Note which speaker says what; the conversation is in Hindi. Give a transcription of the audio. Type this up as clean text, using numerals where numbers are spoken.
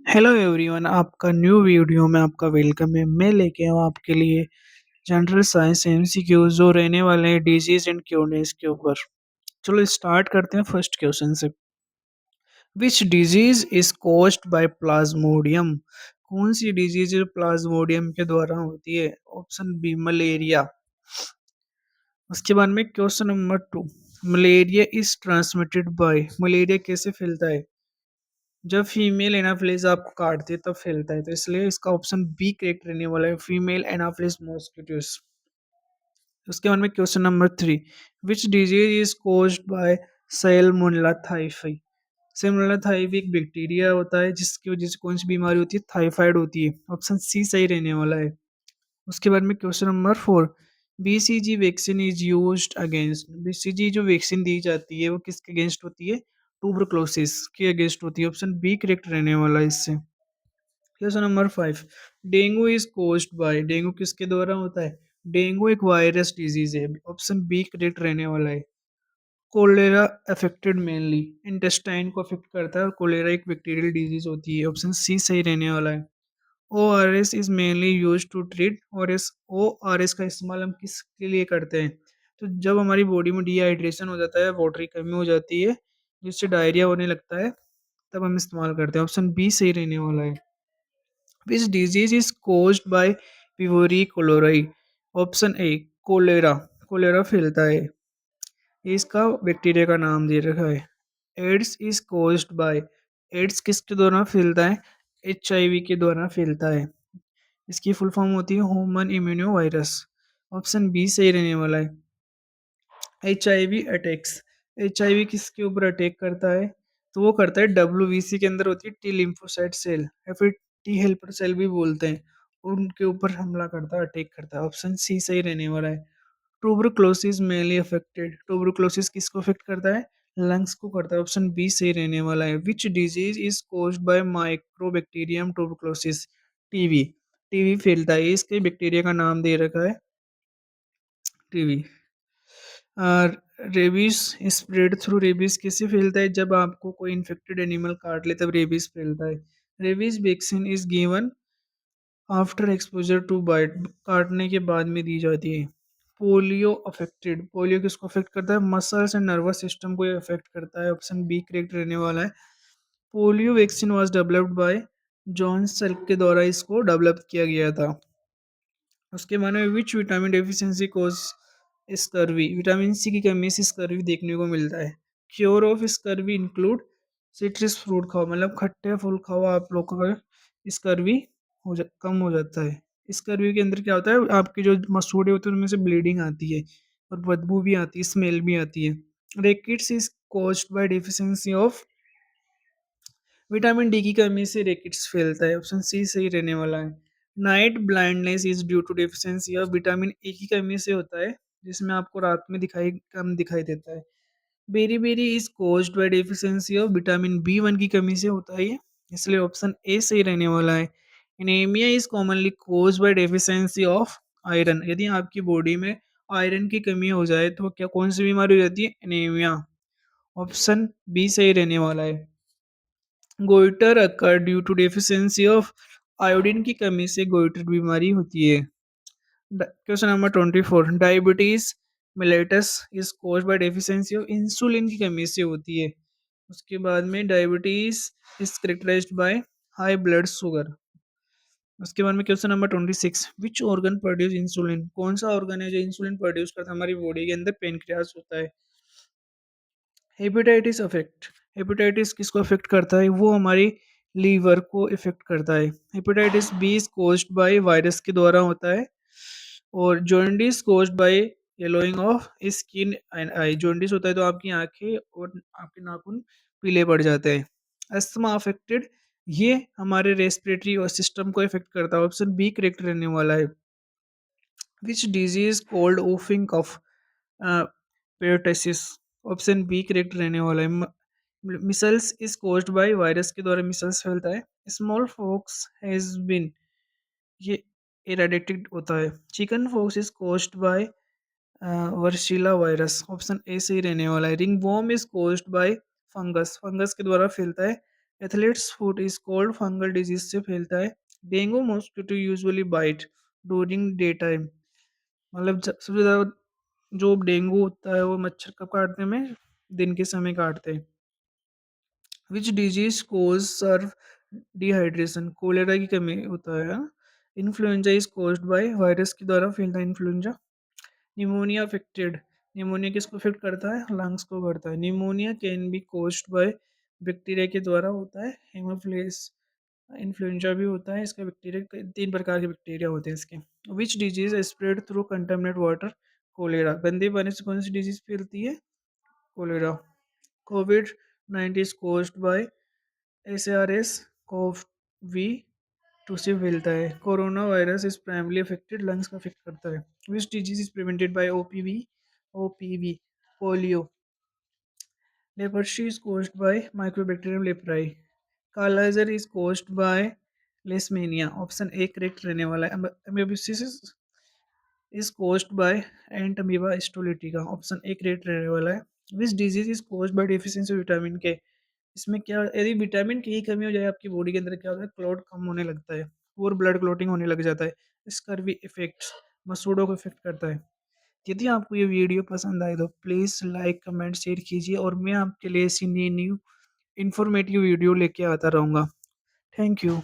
Speaker 1: हेलो एवरीवन, आपका न्यू वीडियो में आपका वेलकम है। मैं लेके आया हूँ आपके लिए जनरल साइंस एमसीक्यू जो रहने वाले हैं डिजीज एंड क्यूरनेस के ऊपर। चलो स्टार्ट करते हैं फर्स्ट क्वेश्चन से। Which disease is caused by plasmodium? कौन सी डिजीज प्लाज्मोडियम के द्वारा होती है? Option B malaria. उसके बाद में question number 2, malaria is transmitted by, malaria कैसे फैलता है? जब फीमेल एनाफिलिस आपको काटती है तब फैलता है, तो इसलिए इसका ऑप्शन बी करेक्ट रहने वाला है, फीमेल एनाफिलिस मॉस्किटोस। उसके बाद में question number 3, which disease is caused bye Salmonella typhi? Salmonella typhi एक बैक्टीरिया होता है जिसकी वजह से कौन सी बीमारी होती है? टाइफाइड होती है। ऑप्शन सी सही रहने वाला है। उसके बाद में question number 4, BCG vaccine is used against, BCG जो वैक्सीन दी जाती है वो किसके अगेंस्ट होती है? ट्यूबरक्लोसिस के अगेंस्ट होती है। ऑप्शन बी करेक्ट रहने वाला है इससे। Question number 5, dengue is caused bye, dengue किसके द्वारा होता है? डेंगू एक वायरस डिजीज है। ऑप्शन बी करेक्ट रहने वाला है। कोलेरा अफेक्टेड मेनली, इंटेस्टाइन को अफेक्ट करता है और कोलेरा एक बैक्टीरियल डिजीज होती है। ऑप्शन सी सही रहने वाला है। O R S is mainly use to treat, और एस ओ आर एस का इस्तेमाल हम किसके लिए करते हैं? तो जब हमारी बॉडी में डिहाइड्रेशन हो जाता है, वाटर की कमी हो जाती है, जिससे डायरिया होने लगता है, तब हम इस्तेमाल करते हैं। ऑप्शन बी सही रहने वाला है। Which disease is caused by vibrio cholerae? Option A cholera, cholera फैलता है, इसका बैक्टीरिया का नाम दे रखा है। AIDS is caused by, AIDS किसके द्वारा फैलता है? एचआईवी के द्वारा फैलता है, इसकी फुल फॉर्म होती है human immuno virus. Option B सही रहने वाला है। H I V attacks, H I V किसके ऊपर अटैक करता है? तो वो करता है डब्ल्यू के अंदर होती है टी लिम्फोसाइट सेल, या फिर टी हेल्पर सेल भी बोलते हैं, उनके ऊपर हमला करता है, अटैक करता है। ऑप्शन सी सही रहने वाला है। ट्यूबरक्लोसिस मेनली अफेक्टेड, ट्यूबरक्लोसिस किसको अफेक्ट करता है? लंग्स को करता है। ऑप्शन बी सही रहने वाला है। Which disease is caused by mycobacterium tuberculosis? TV, TV फैलता है, इसके बैक्टीरिया का नाम दे रखा है TV. Rabies spread through, rabies कैसे फैलता है? जब आपको कोई इन्फेक्टेड एनिमल काट ले तब रेबीज फैलता है। Rabies vaccine is given after exposure to bite, काटने के बाद में दी जाती है। पोलियो अफेक्टेड, पोलियो किसको अफेक्ट करता है? मसल्स एंड नर्वस सिस्टम को अफेक्ट करता है। ऑप्शन बी करेक्ट रहने वाला है। Polio vaccine was developed by Johns self के द्वारा इसको डेवलप किया गया था। उसके बाद में which vitamin deficiency cause scurvy, vitamin C की कमी से स्कर्वी देखने को मिलता है। Cure of scurvy include citrus fruit खाओ, मतलब खट्टे फल खाओ, आप लोगों का स्कर्वी कम हो जाता है। स्कर्वी के अंदर क्या होता है, आपकी जो मसूड़े होते हैं उनमें से ब्लीडिंग आती है और बदबू भी आती है, स्मेल भी आती है। Rickets is caused by deficiency of, vitamin D की कमी से रेकिट्स फैलता है। ऑप्शन सी सही रहने वाला है। Night blindness is due to deficiency of, vitamin A की कमी से होता है, जिसमें आपको रात में कम दिखाई देता है। Beri beri is caused by deficiency of, vitamin B 1 की कमी से होता है ये, इसलिए ऑप्शन ए सही रहने वाला है। Anaemia is commonly caused by deficiency of iron, यदि आपकी बॉडी में आयरन की कमी हो जाए तो क्या कौन सी बीमारी हो जाती है? एनीमिया। ऑप्शन बी सही रहने वाला है। Goitre occur due to deficiency of, iodine की कमी से गोइटर बीमारी होती है। Question number 24, diabetes mellitus is caused by deficiency of, insulin की कमी से होती है। उसके बाद में diabetes is characterised by high blood sugar. उसके बाद में question number 26, which organ produce insulin, कौन सा ऑर्गन है जो इंसुलिन प्रोड्यूस करता है हमारी बॉडी के अंदर? पेनक्रियास होता है। हेपेटाइटिस अफेक्ट, हेपेटाइटिस किसको अफेक्ट करता है? वो हमारी लीवर को इफेक्ट करता है। Hepatitis B is caused by virus के द्वारा होता है। और jaundice caused by yellowing of skin and eye, jaundice होता है तो आपकी आंखें और आपके नाखून पीले पड़ जाते हैं। अस्थमा अफेक्टेड, ये हमारे रेस्पिरेटरी और सिस्टम को इफेक्ट करता है। ऑप्शन बी करेक्ट रहने वाला है। Which disease called whooping cough, pertussis. Option B correct रहने वाला है। Measles is caused by, virus के द्वारा मिसल्स फैलता है। स्मॉल फॉक्स हैज बीन, ये इरेडिकेटेड होता है। Chickenpox is caused by varicella virus. Option A सही रहने वाला है। Ringworm is caused by fungus, fungus के द्वारा फैलता है। Athlete's foot is called fungal disease से फैलता है। Dengue mosquito usually bite during day time, मतलब सबसे ज़्यादा जो डेंगू होता है वो मच्छर कब काटते हैं, हमें दिन के समय काटते हैं। Which disease cause severe dehydration, cholera की कमी होता है। Influenza is caused by virus के द्वारा फैलता है इन्फ्लुएंजा। निमोनिया अफेक्टेड, निमोनिया किसको अफेक्ट करता है, लंग्स को करता है। Pneumonia can be caused by bacteria के द्वारा होता है। हेमोफिलस इन्फ्लुएंजा भी होता है, इसका बैक्टीरिया 3 प्रकार के बैक्टीरिया होते हैं इसके। Which disease spread through contaminate water, cholera, गंदे पानी से कौन सी डिजीज फैलती है, cholera. Covid 19 is caused by SARS CoV V two से फैलता है। Corona virus is primarily affected lungs का अफेक्ट करता है। Which disease is prevented by OPV, polio. Leprosy is caused by mycobacterium leprae. Kala azar is caused by leishmania, option A correct रहने वाला है। Amoebiasis is caused bye ant amoeba histolytica, option A correct रहने वाला है। Which disease is caused by deficiency vitamin के, इसमें क्या, यदि विटामिन की कमी हो जाए आपकी बॉडी के अंदर क्या होता है, क्लॉट कम होने लगता है और ब्लड क्लॉटिंग होने लग जाता है। स्कर्वी इफेक्ट्स, मसूड़ों को इफेक्ट करता है। यदि आपको ये वीडियो पसंद आए तो प्लीज़ लाइक कमेंट शेयर कीजिए और मैं आपके लिए ऐसी नई न्यू इन्फॉर्मेटिव वीडियो लेके आता रहूँगा। Thank you.